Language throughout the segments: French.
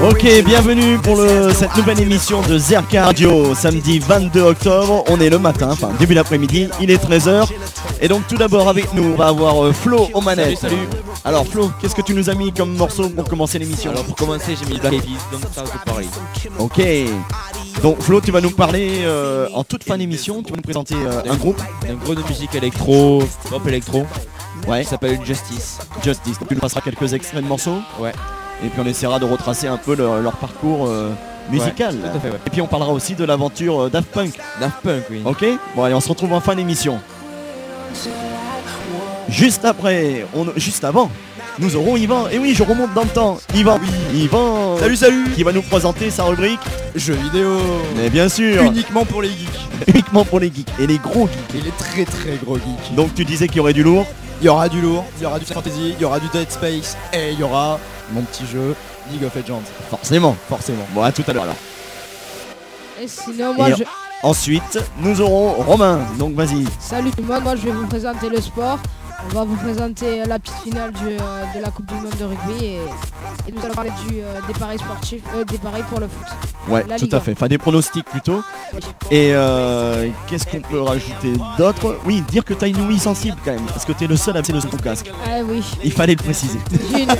Ok, bienvenue pour cette nouvelle émission de Zerka Radio, samedi 22 octobre, on est le matin, enfin début d'après-midi, il est 13h. Et donc tout d'abord avec nous, on va avoir Flo aux manettes. Salut. Alors Flo, qu'est-ce que tu nous as mis comme morceau pour commencer l'émission? Alors pour commencer, j'ai mis Black Eyed Peas, Don't Start the Party. Ok, donc Flo, tu vas nous parler en toute fin d'émission, tu vas nous présenter un groupe. Un gros de musique électro, pop électro, Ouais, qui s'appelle Justice. Justice, donc tu nous passeras quelques extraits de morceaux. Ouais. Et puis on essaiera de retracer un peu leur parcours musical. Ouais, tout à fait, ouais. Et puis on parlera aussi de l'aventure Daft Punk. Daft Punk, oui. Ok, bon allez, on se retrouve en fin d'émission. Juste après, juste avant, nous aurons Yvan. Et oui, je remonte dans le temps. Yvan, Yvan. Salut. Qui va nous présenter sa rubrique. Jeux vidéo. Mais bien sûr. Uniquement pour les geeks. Uniquement pour les geeks. Et les gros geeks. Et les très très gros geeks. Donc tu disais qu'il y aurait du lourd. Il y aura du lourd, il y aura du fantasy, il y aura du Dead Space. Et il y aura mon petit jeu League of Legends. Forcément. Forcément. Bon, à tout à l'heure alors. Et sinon, moi Et je. Ensuite, nous aurons Romain. Donc vas-y. Salut tout le monde, moi je vais vous présenter le sport. On va vous présenter la petite finale de la Coupe du Monde de rugby et nous allons parler des paris sportifs, des paris pour le foot. Ouais, La tout Liga. à fait. Enfin, des pronostics plutôt. Et qu'est-ce qu'on peut rajouter d'autre? Oui, dire que t'as une ouïe sensible quand même, parce que t'es le seul à passer de ton casque. Ah oui, Il fallait le préciser. j'ai une.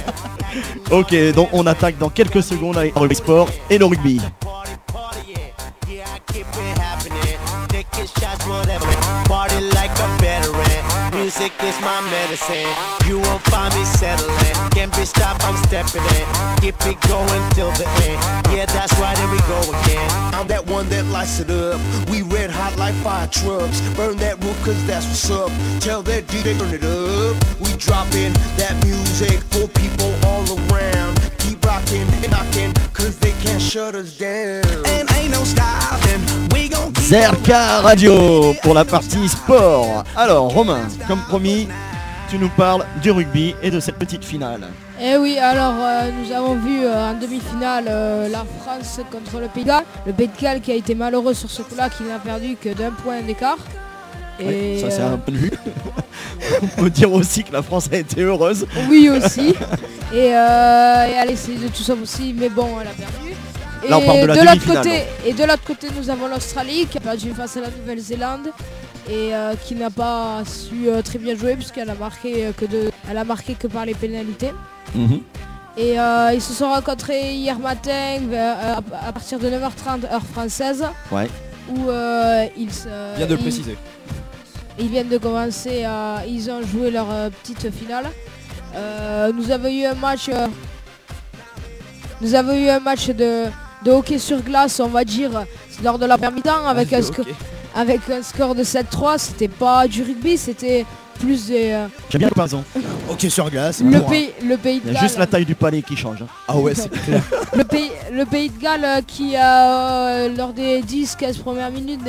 Ok, donc on attaque dans quelques secondes avec le sport et le rugby. Party like a veteran. Music is my medicine. You won't find me settling. Can't be stopped, I'm stepping in. Keep it going till the end. Yeah, that's right, here we go again. I'm that one that lights it up. We red hot like fire trucks. Burn that roof cause that's what's up. Tell that DJ turn it up. We dropping that music for people all around. Keep rocking and knocking cause they can't shut us down. And ain't no stopping. We gon' keep Zerka Radio pour la partie sport. Alors Romain, comme promis, tu nous parles du rugby et de cette petite finale. Et oui, alors nous avons vu en demi-finale la France contre le Pays de Galles. Le Pays de Galles qui a été malheureux sur ce coup-là, qui n'a perdu que d'un point d'écart. Ouais, ça c'est un point de vue. On peut dire aussi que la France a été heureuse. Oui aussi. Et elle a essayé de tout ça aussi, mais bon, elle a perdu. Là, on parle de la l'autre demi-finale, côté, et de l'autre côté, nous avons l'Australie qui a perdu face à la Nouvelle-Zélande et qui n'a pas su très bien jouer puisqu'elle a marqué que par les pénalités. Mhm. Et ils se sont rencontrés hier matin à partir de 9h30 heure française. Ouais. Où Bien de le préciser. ils viennent de commencer, ils ont joué leur petite finale. Nous avons eu un match de hockey sur glace, on va dire, lors de la première mi-temps avec un score de 7-3. C'était pas du rugby, c'était plus des... J'aime bien la comparaison. Ok, sur glace. le pour un- pays Il de y a Galles, juste la taille du palais qui change. Hein. Ah ouais, c'est clair. le pays de Galles qui lors des 10-15 premières minutes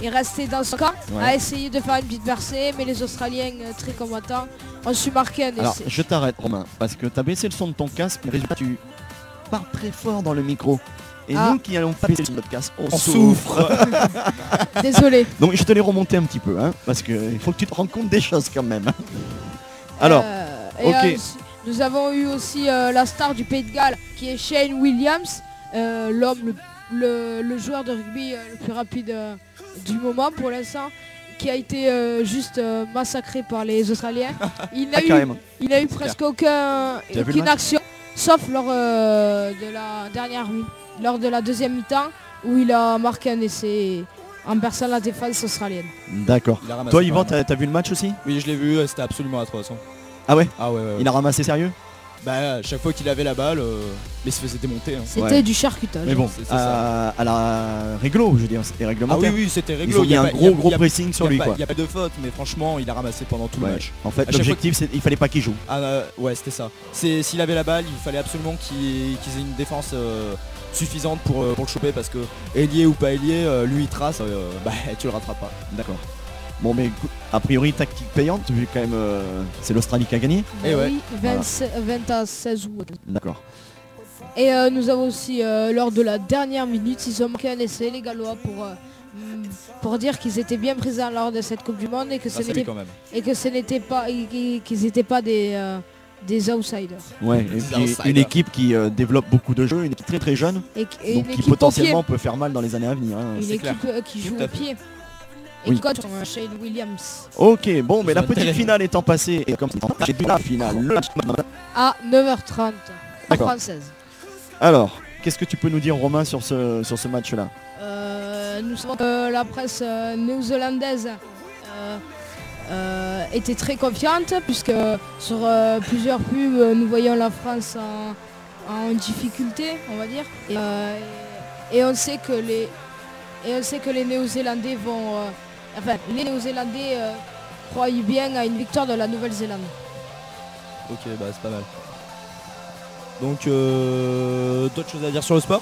est resté dans son camp, Ouais. a essayé de faire une petite percée, mais les Australiens très combattants ont su marquer un Alors essai. je t'arrête Romain, parce que t'as baissé le son de ton casque, mais résultat tu parles très fort dans le micro. Et Ah. nous qui n'allons pas baisser notre casque, on On souffre. souffre. Désolé. Donc je te l'ai remonté un petit peu, hein, parce qu'il faut que tu te rendes compte des choses quand même. hein. Alors, Et, ok. nous avons eu aussi la star du Pays de Galles qui est Shane Williams, l'homme, le joueur de rugby le plus rapide du moment pour l'instant, qui a été juste massacré par les Australiens. Il n'a carrément. eu presque aucune vu le match action, sauf lors lors de la deuxième mi-temps où il a marqué un essai en perçant la défense australienne. D'accord. Il a ramassé Toi pas Yvan, mal. t'as vu le match aussi? Oui, je l'ai vu, c'était absolument atroce. Hein. Ah ouais? Ah ouais, ouais. Il a ramassé sérieux? Bah, à chaque fois qu'il avait la balle, il se faisait démonter. Hein. C'était Ouais. du charcutage. Mais bon, c'est ça. à la réglo, je veux dire, c'était Ah réglementaire. oui, c'était Ils réglo. ont mis y a un pas- y a- gros y a- pressing sur y a lui pas- quoi. Il n'y a pas de faute, mais franchement, il a ramassé pendant tout Ouais. le match. En fait, chaque l'objectif, c'est il fallait pas qu'il joue. Ah ouais, c'était ça. S'il avait la balle, il fallait absolument qu'ils aient une défense suffisante pour le choper parce que ailier ou pas ailier, lui il trace, bah tu le rattrapes pas. D'accord. Bon, mais écoute, a priori, tactique payante, vu quand même, c'est l'Australie qui a gagné. Et ouais. Oui, 20 à 16 août. D'accord. Et nous avons aussi, lors de la dernière minute, ils ont marqué un essai, les Gallois, pour dire qu'ils étaient bien présents lors de cette Coupe du Monde et que ce n'était quand même. et que ce n'était pas qu'ils n'étaient pas des outsiders. Ouais, et Des puis outsiders. une équipe qui développe beaucoup de jeux, une équipe très très jeune, Et donc une qui équipe potentiellement peut faire mal dans les années à venir. hein. au pied. Une c'est clair. équipe qui joue Tout à au fait. pied. Et Oui. qui coach Shane Williams Ok, bon, mais Ils la ont petite intérêt. finale étant passée, et comme c'est la finale, le match. à 9h30 en D'accord. française. Alors, qu'est-ce que tu peux nous dire, Romain, sur ce match-là? Nous savons que la presse néo-zélandaise était très confiante puisque sur plusieurs pubs nous voyons la France en difficulté, on va dire. Et on sait que les Néo-Zélandais vont les Néo-Zélandais croient bien à une victoire de la Nouvelle-Zélande. Ok, bah c'est pas mal. Donc d'autres choses à dire sur le sport?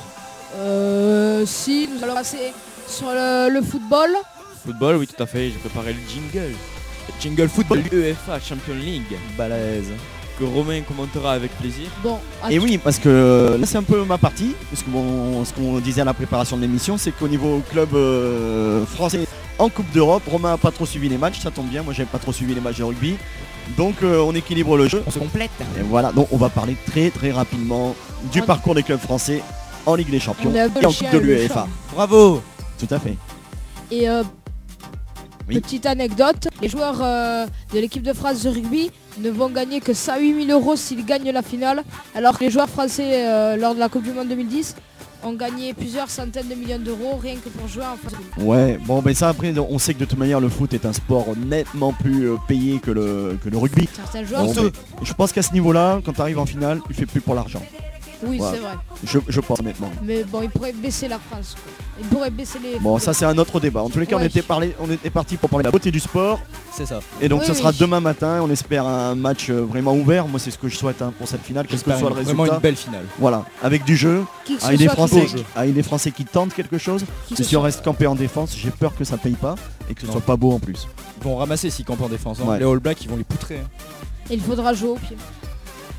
Si nous allons passer sur le football. Football, oui, tout à fait. J'ai préparé le jingle. Jingle football. UEFA Champions League Balèze. que Romain commentera avec plaisir. Bon, Et oui, parce que là c'est un peu ma partie, parce que bon, ce qu'on disait à la préparation de l'émission, c'est qu'au niveau club français en Coupe d'Europe, Romain n'a pas trop suivi les matchs, ça tombe bien, moi j'avais pas trop suivi les matchs de rugby, donc on équilibre le jeu. On se complète. Et voilà, donc on va parler très très rapidement du On- parcours des clubs français en Ligue des Champions On est un peu et en le chien Coupe de et le l'UEFA. chat. Bravo. Tout à fait. Et Oui. petite anecdote, les joueurs de l'équipe de France de rugby ne vont gagner que 108 000 € s'ils gagnent la finale, alors que les joueurs français lors de la Coupe du Monde 2010 ont gagné plusieurs centaines de millions d'euros rien que pour jouer en France. Ouais, bon ben ça après on sait que de toute manière le foot est un sport nettement plus payé que le rugby. Certains joueurs, Bon, mais je pense qu'à ce niveau-là, quand tu arrives en finale, tu fais plus pour l'argent. oui voilà. c'est vrai, Je pense honnêtement. mais bon ils pourraient baisser la France, quoi. Ils pourraient baisser les... Bon, ça c'est un autre débat. En tous les cas, Ouais. on était parti pour parler de la beauté du sport. C'est ça. Et donc Oui, ce sera oui. demain matin. On espère un match vraiment ouvert. Moi, c'est ce que je souhaite pour cette finale, quel que J'espère soit le vraiment résultat. une belle finale. Voilà, avec du jeu, Qui que ce avec des soit Français, qui- avec des Français qui tentent quelque chose. qui Si ce on soit. reste campé en défense, j'ai peur que ça paye pas et que ce Non. soit pas beau en plus. Ils vont ramasser 6 campes en défense. hein. Ouais. Les All Blacks ils vont les poutrer. hein. Et il faudra jouer au pied.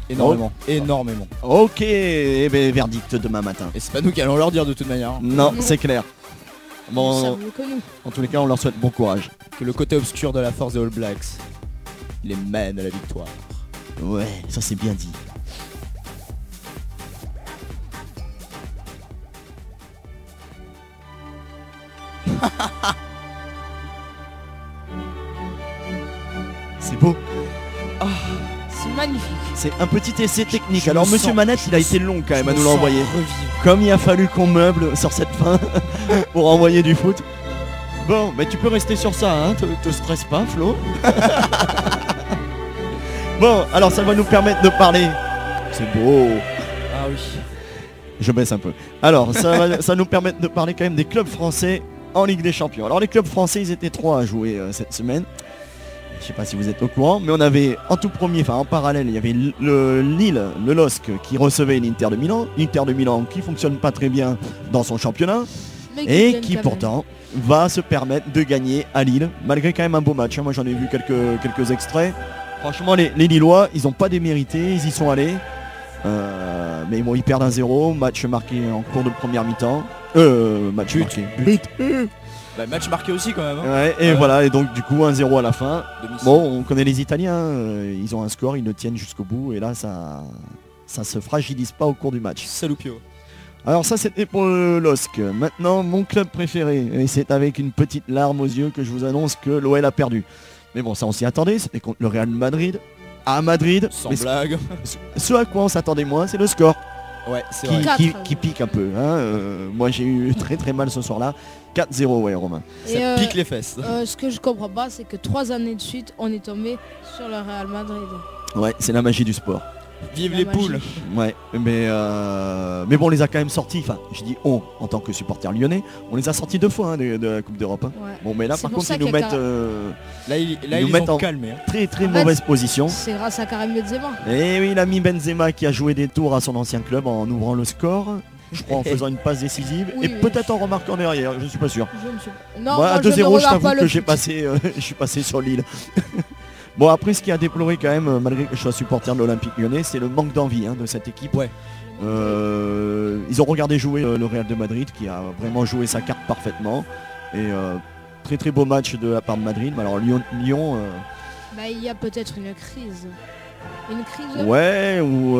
Énormément. Énormément. Ok, eh ben, verdict demain matin. Et c'est pas nous qui allons leur dire de toute manière. hein. Non, Non. c'est clair. Ils Bon, savent mieux que nous. en tous les cas, on leur souhaite bon courage. Que le côté obscur de la force des All Blacks les mène à la victoire. Ouais, ça c'est bien dit. C'est beau, C'est magnifique. c'est un petit essai technique. Je Alors me Monsieur sens- Manette, il a été long quand même à Je nous me sens l'envoyer. revivre. Comme il a fallu qu'on meuble sur cette fin pour envoyer du foot. Bon, mais tu peux rester sur ça, hein, te stresse pas, Flo. Bon, alors ça va nous permettre de parler. C'est beau. Ah oui. Je baisse un peu. Alors, ça va nous permettre de parler quand même des clubs français en Ligue des Champions. Alors, les clubs français, ils étaient 3 à jouer cette semaine. Je sais pas si vous êtes au courant, mais on avait en tout premier, enfin en parallèle, il y avait le Lille, le LOSC qui recevait l'Inter de Milan. L'Inter de Milan qui fonctionne pas très bien dans son championnat Mais et gagnent qui quand même. pourtant va se permettre de gagner à Lille, malgré quand même un beau match. hein. Moi j'en ai vu quelques extraits. Franchement les Lillois, ils n'ont pas démérité, ils y sont allés. Mais bon, ils perdent 1-0, match marqué en cours de première mi-temps. Match marqué. But. Bah, match marqué aussi quand même. hein. Ouais, et Ouais. voilà, et donc du coup 1-0 à la fin. Domicile. Bon, on connaît les Italiens, ils ont un score, ils le tiennent jusqu'au bout, et là ça se fragilise pas au cours du match. Salupio. Alors ça c'était pour le LOSC. Maintenant mon club préféré, et c'est avec une petite larme aux yeux que je vous annonce que l'OL a perdu. Mais bon, ça on s'y attendait, c'était contre le Real Madrid. À Madrid, Sans mais blague. ce à quoi on s'attendait moins, c'est le score Ouais, c'est qui, vrai. 4, qui pique un peu. hein. Moi j'ai eu très très mal ce soir-là. 4-0, ouais Romain. Et, Ça pique les fesses. ce que je comprends pas, c'est que 3 années de suite, on est tombé sur le Real Madrid. Ouais, c'est la magie du sport. Vive La les magie. poules. Ouais, mais bon, on les a quand même sortis. Enfin, je dis on, en tant que supporter lyonnais, on les a sortis 2 fois hein, de la Coupe d'Europe. hein. Ouais. Bon, mais là, C'est par pour contre, ça ils nous qu'il y a mettent Là, nous ils mettent ont en- calmé. hein. très très En fait, mauvaise position. C'est grâce à Karim Benzema. Et oui, l'ami Benzema qui a joué des tours à son ancien club en ouvrant le score, je crois en faisant une passe décisive, Oui, et oui. peut-être en remarquant derrière, je suis pas sûr. Je ne suis... Non, Moi, à moi, je ne 2-0, je regarde t'avoue pas que le j'ai foot. passé, je suis passé sur l'île. Bon, après, ce qui a déploré quand même, malgré que je sois supporter de l'Olympique lyonnais, c'est le manque d'envie hein, de cette équipe. Ouais. Ils ont regardé jouer le Real de Madrid qui a vraiment joué sa carte parfaitement. Et très très beau match de la part de Madrid. Mais alors Lyon Il y a peut-être une crise. Une crise. ouais, ou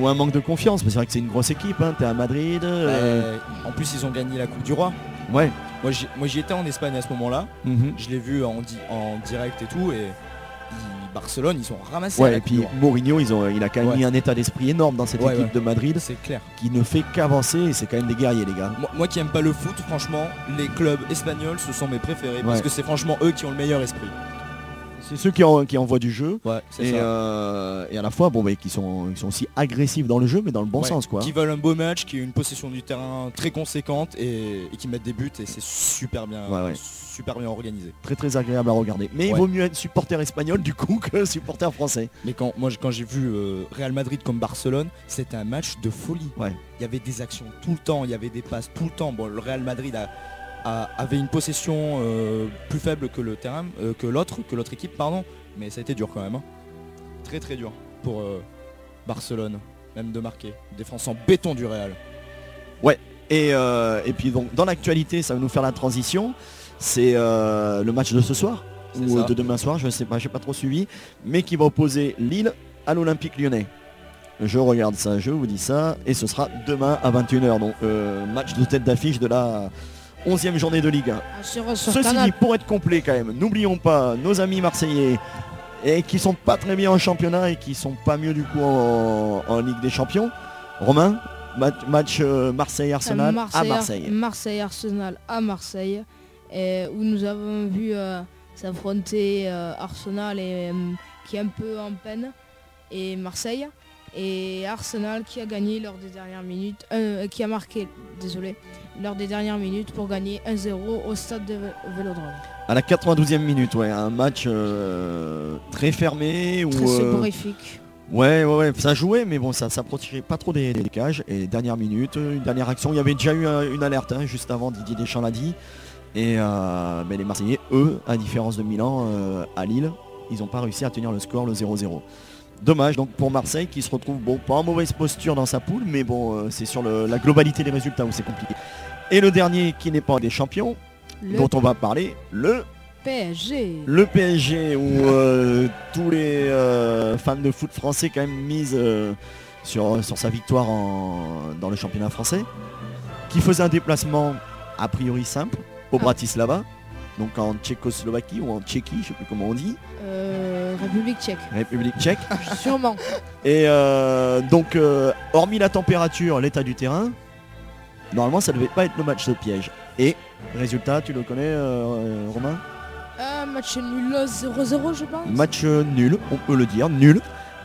un manque de confiance. Mais c'est vrai que c'est une grosse équipe, hein. T'es à Madrid. En plus, ils ont gagné la Coupe du Roi. Ouais. Moi j'y étais en Espagne à ce moment-là. Mhm. Je l'ai vu en direct et tout. Et Barcelone, ils ont ramassé Ouais, la et Coupe puis du Roi. Mourinho, il a quand même Ouais. mis un état d'esprit énorme dans cette Ouais, équipe ouais. de Madrid C'est clair. qui ne fait qu'avancer et c'est quand même des guerriers les gars. Moi qui aime pas le foot, franchement, les clubs espagnols, ce sont mes préférés. Parce Ouais. que c'est franchement eux qui ont le meilleur esprit. C'est ceux qui envoient du jeu Ouais, c'est et, et à la fois qui sont aussi agressifs dans le jeu mais dans le bon sens quoi. Qui veulent un beau match, qui ont une possession du terrain très conséquente et qui mettent des buts et c'est super bien, Ouais. super bien organisé. Très très agréable à regarder. Mais il Ouais. vaut mieux être supporter espagnol du coup que supporter français. Mais quand j'ai vu Real Madrid comme Barcelone, c'était un match de folie. Ouais. Il y avait des actions tout le temps, il y avait des passes tout le temps. Bon, le Real Madrid avait une possession plus faible que le terrain, que l'autre équipe, pardon. Mais ça a été dur quand même. Hein. Très très dur pour Barcelone, même de marquer. Défense en béton du Real. Et puis donc dans l'actualité ça va nous faire la transition. C'est le match de ce soir C'est ou ça. de demain soir, je sais pas, j'ai pas trop suivi, mais qui va opposer Lille à l'Olympique Lyonnais. Je regarde ça, je vous dis ça, et ce sera demain à 21h. Donc match de tête d'affiche de la 11e journée de Ligue 1. Sur Ceci Canal. dit, pour être complet quand même, n'oublions pas nos amis marseillais et qui sont pas très bien en championnat et qui sont pas mieux du coup en Ligue des Champions. Romain, match Marseille-Arsenal à Marseille. Marseille-Arsenal à Marseille. Où nous avons vu s'affronter Arsenal qui est un peu en peine et Marseille. Et Arsenal qui a gagné lors des dernières minutes, qui a marqué, lors des dernières minutes pour gagner 1-0 au stade de Vélodrome. À la 92e minute, ouais, un match très fermé. Très soporifique. Ouais, ça jouait, mais bon, ça protégeait pas trop des cages. Et dernière minute, une dernière action, il y avait déjà eu une alerte hein, juste avant, Didier Deschamps l'a dit. Et les Marseillais, eux, à différence de Milan, à Lille, ils n'ont pas réussi à tenir le score, le 0-0. Dommage donc pour Marseille qui se retrouve pas en mauvaise posture dans sa poule, mais bon c'est sur la globalité des résultats où c'est compliqué. Et le dernier qui n'est pas des champions, dont on va parler, le PSG. Le PSG où tous les fans de foot français quand même misent sur sa victoire dans le championnat français, qui faisait un déplacement a priori simple au Bratislava, donc en Tchécoslovaquie ou en Tchéquie, je sais plus comment on dit. République tchèque. Sûrement. Et donc hormis la température, l'état du terrain, normalement ça devait pas être le match de piège. Et résultat, tu le connais Romain? Match nul 0-0 je pense. Match nul, on peut le dire, nul.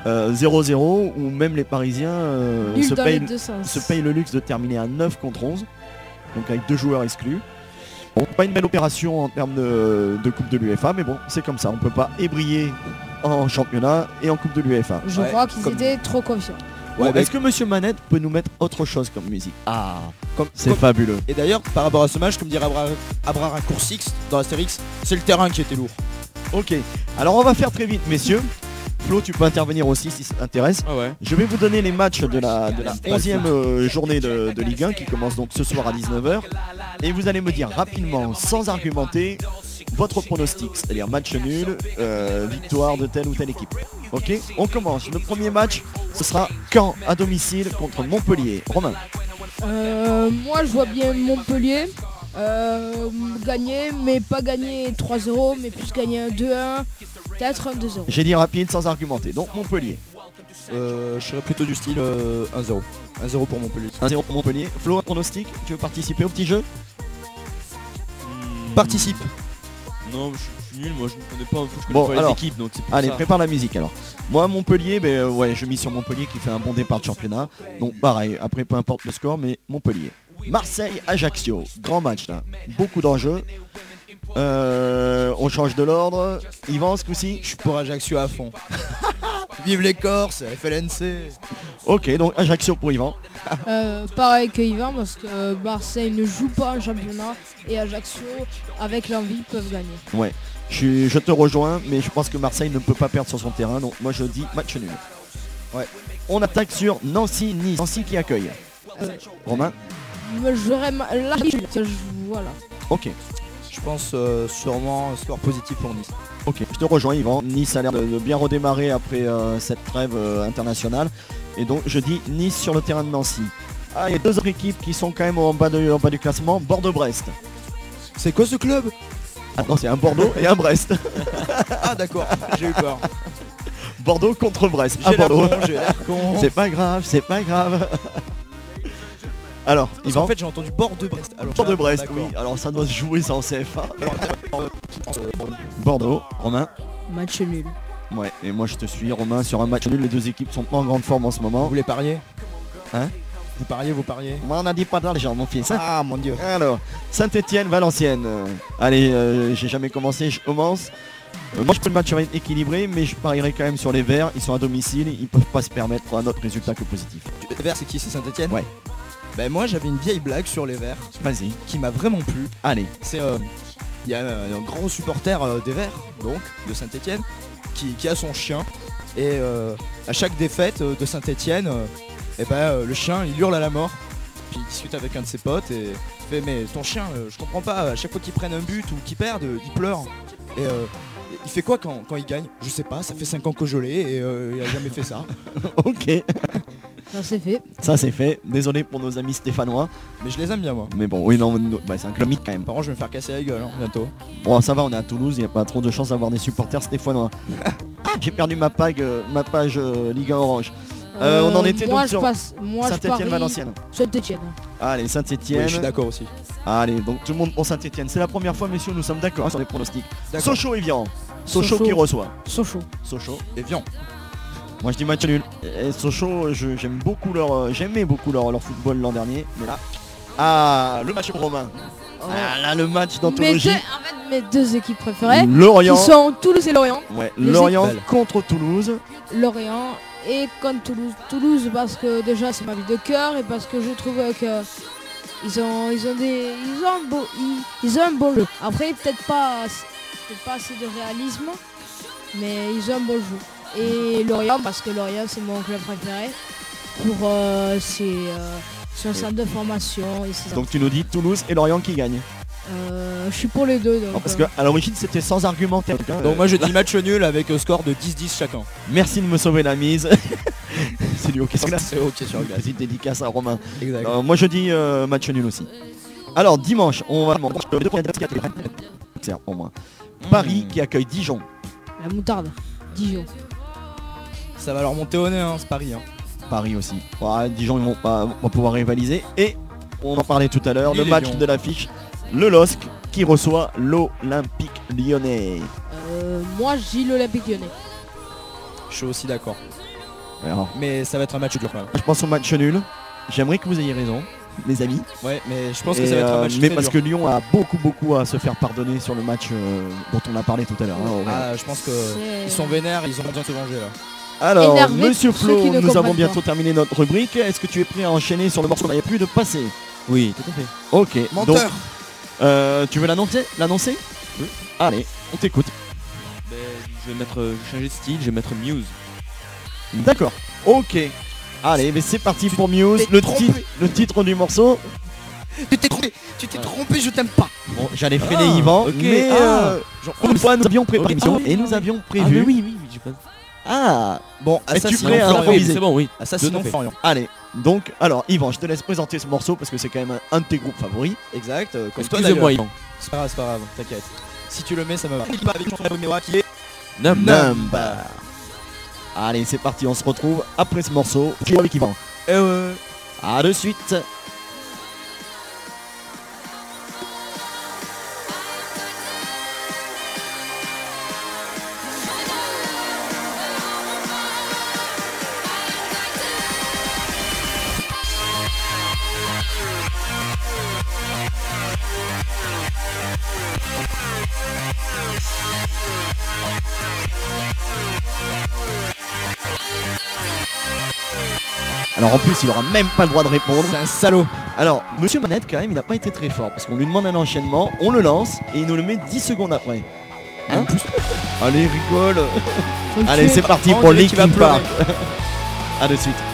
0-0 où même les Parisiens se payent le luxe de terminer à 9 contre 11. Donc avec 2 joueurs exclus. Bon, pas une belle opération en termes de Coupe de l'UEFA, mais bon, c'est comme ça, on peut pas ébriller en championnat et en Coupe de l'UEFA. Je crois qu'ils étaient trop confiants. Bon, est-ce que Monsieur Manette peut nous mettre autre chose comme musique? Ah, c'est fabuleux. Et d'ailleurs, par rapport à ce match, comme dirait Abraracoursix dans Astérix, c'est le terrain qui était lourd. Ok, alors on va faire très vite, messieurs. Flo, tu peux intervenir aussi si ça t'intéresse. Ah ouais. Je vais vous donner les matchs de la 11e journée de Ligue 1 qui commence donc ce soir à 19h. Et vous allez me dire rapidement, sans argumenter, votre pronostic, c'est-à-dire match nul, victoire de telle ou telle équipe. Ok, on commence. Le premier match, ce sera Caen à domicile contre Montpellier. Romain. Moi je vois bien Montpellier gagner, mais pas gagner 3-0, mais plus gagner un 2-1, peut-être un 2-0. J'ai dit rapide sans argumenter, donc Montpellier. Je serais plutôt du style 1-0. 1-0 pour Montpellier. 1-0 pour Montpellier. Flo, un pronostic? Tu veux participer au petit jeu? Participe. Non, je suis nul, moi je ne connais pas un foot, je Bon, connais pas alors, les équipes, donc c'est pour Allez, ça. prépare la musique alors. Moi, Montpellier, ouais, je mise sur Montpellier qui fait un bon départ de championnat. Donc pareil, après peu importe le score, mais Montpellier. Marseille-Ajaccio, grand match là, beaucoup d'enjeux. On change de l'ordre. Yvan, ce coup-ci? Je suis pour Ajaccio à fond. Vive les Corses, FLNC. Ok, donc Ajaccio pour Yvan. Pareil que Yvan, parce que Marseille ne joue pas en championnat et Ajaccio, avec l'envie, peuvent gagner. Ouais, je te rejoins, mais je pense que Marseille ne peut pas perdre sur son terrain, donc moi je dis match nul. Ouais. On attaque sur Nancy-Nice. Nancy qui accueille. Romain. J'aurais là, voilà. Ok. Je pense sûrement score positif pour Nice. Ok, je te rejoins Yvan. Nice a l'air de bien redémarrer après cette trêve internationale. Et donc je dis Nice sur le terrain de Nancy. Ah, il y a deux autres équipes qui sont quand même en bas du classement. Bordeaux-Brest. C'est quoi ce club? Ah non, c'est un Bordeaux et un Brest. Ah d'accord, j'ai eu peur. Bordeaux contre Brest. J'ai l'air Bordeaux. con, j'ai l'air con. C'est pas grave, c'est pas grave. Alors, Parce Yvan. qu'en fait j'ai entendu Bordeaux-Brest. Alors, Bordeaux-Brest, d'accord. oui. Alors ça doit se jouer ça en CFA. Bordeaux, Romain. Match nul. Ouais, et moi je te suis Romain sur un match nul. Les deux équipes sont pas en grande forme en ce Vous moment. voulez parier? Hein? Vous pariez? Moi on a dit pas d'argent mon fils. Hein. Ah mon dieu. Alors, Saint-Etienne, Valenciennes. Allez, j'ai jamais commencé, je commence. Moi je peux le match va être équilibré, mais je parierai quand même sur les Verts. Ils sont à domicile, ils peuvent pas se permettre un autre résultat que positif. Les Verts c'est qui? C'est Saint-Etienne? Ouais. Ben moi j'avais une vieille blague sur les Verts Vas-y, qui m'a vraiment plu. allez. C'est il y a un grand supporter des Verts, donc de Saint-Etienne, qui a son chien. Et à chaque défaite de Saint-Etienne, le chien il hurle à la mort. Puis il discute avec un de ses potes et il fait mais ton chien, je comprends pas, à chaque fois qu'ils prennent un but ou qu'ils perdent, il pleure. Et il fait quoi quand il gagne? Je sais pas, ça fait 5 ans que je l'ai et il a jamais fait ça. Ok, Ça c'est fait. ça c'est fait. Désolé pour nos amis stéphanois. Mais je les aime bien moi. Mais bon, oui, non, bah, c'est un club mythe quand même. Par contre je vais me faire casser la gueule bientôt. Bon, ça va, on est à Toulouse, il n'y a pas trop de chance d'avoir des supporters stéphanois. Ah, j'ai perdu ma page Ligue 1 Orange. On en était moi donc je sur passe. Moi je Saint-Etienne, parie Valenciennes. Saint-Etienne. Allez, Oui, Saint-Etienne. je suis d'accord aussi. Allez, donc tout le monde pour Saint-Etienne. C'est la première fois, messieurs, nous sommes d'accord hein, sur les pronostics. D'accord. Sochaux et Vian. Sochaux Sochaux. qui reçoit. Sochaux. Sochaux. Et viens. Moi je dis match nul. Et Sochaux, j'aimais beaucoup leur football l'an dernier. Mais là. Ah, le match romain. Ah là, le match d'anthologie. En fait, mes deux équipes préférées, Lorient. qui sont Toulouse et Lorient. Ouais, Les Lorient équipes. contre Toulouse. Lorient et contre Toulouse. Toulouse parce que déjà c'est ma ville de cœur et parce que je trouve que ils ont un bon jeu. Après peut-être pas assez de réalisme, mais ils ont un bon jeu. Et Lorient parce que Lorient c'est mon club préféré pour son centre de formation et c'est ça. Donc tu nous dis Toulouse et Lorient qui gagnent. Je suis pour les deux. Donc, Non, parce qu'à l'origine c'était sans argumentaire. Donc moi je dis match nul avec score de 10-10 chacun. Merci de me sauver la mise. C'est du hockey sur glace. C'est ok sur le gaz. Petite dédicace à Romain. Exact. Moi je dis match nul aussi. Alors dimanche, on va c'est pour moi. Paris qui accueille Dijon. la moutarde. Dijon. Ça va leur monter au nez hein, ce Paris. Hein. Paris aussi. Ouais, Dijon ils vont pouvoir rivaliser. Et on en parlait tout à l'heure, le Lille et match Lyon. de l'affiche, le LOSC qui reçoit l'Olympique Lyonnais. Moi je dis l'Olympique Lyonnais. Je suis aussi d'accord. Alors, Mais ça va être un match dur quand même. je pense au match nul. J'aimerais que vous ayez raison, les amis. Ouais, mais je pense que Et, ça va être un match mais très parce dur. que Lyon a beaucoup à se faire pardonner sur le match dont on a parlé tout à l'heure. hein, Aurélien. Ah, je pense que C'est- ils sont vénères, ils ont besoin de se venger là. Alors, énervé monsieur pour ceux Flo, qui ne nous avons comprennent bientôt pas. terminé notre rubrique. Est-ce que tu es prêt à enchaîner sur le morceau Il n'y a plus de passé. Oui, tout à fait. Ok. Menteur. Donc, tu veux l'annoncer Oui. Allez, on t'écoute. Ben, je vais changer de style, je vais mettre Muse. D'accord. Ok. Allez, mais c'est parti pour Muse. t'es trompé. Le titre du morceau. Tu t'es trompé, je t'aime pas. Bon, j'allais freiner Ah, Yvan, ok. mais pour une fois, nous avions préparé Ok. l'émission Ah, et nous avions Ah, prévu. mais oui, j'ai pas. Ah, Bon, Es-tu assassinons prêt à Florian. improviser C'est bon, oui. Assassinons Tout à fait. Florian. allez. Donc, alors, Yvan, je te laisse présenter ce morceau parce que c'est quand même un de tes groupes favoris. Exact, comme toi Excusez-moi, d'ailleurs. Yvan. C'est pas grave, t'inquiète. Si tu le mets, ça me va. Avec une chanson de Mémoire qui est Number. Allez, c'est parti, on se retrouve après ce morceau. Tu es avec Yvan. À de suite. Alors en plus, il aura même pas le droit de répondre. C'est un salaud. Alors, Monsieur Manette, quand même, il n'a pas été très fort parce qu'on lui demande un enchaînement, on le lance et il nous le met 10 secondes après. Hein Allez, rigole. Faut le Allez, tuer. c'est parti On pour dirait qu'il va Linkin Park. A de suite.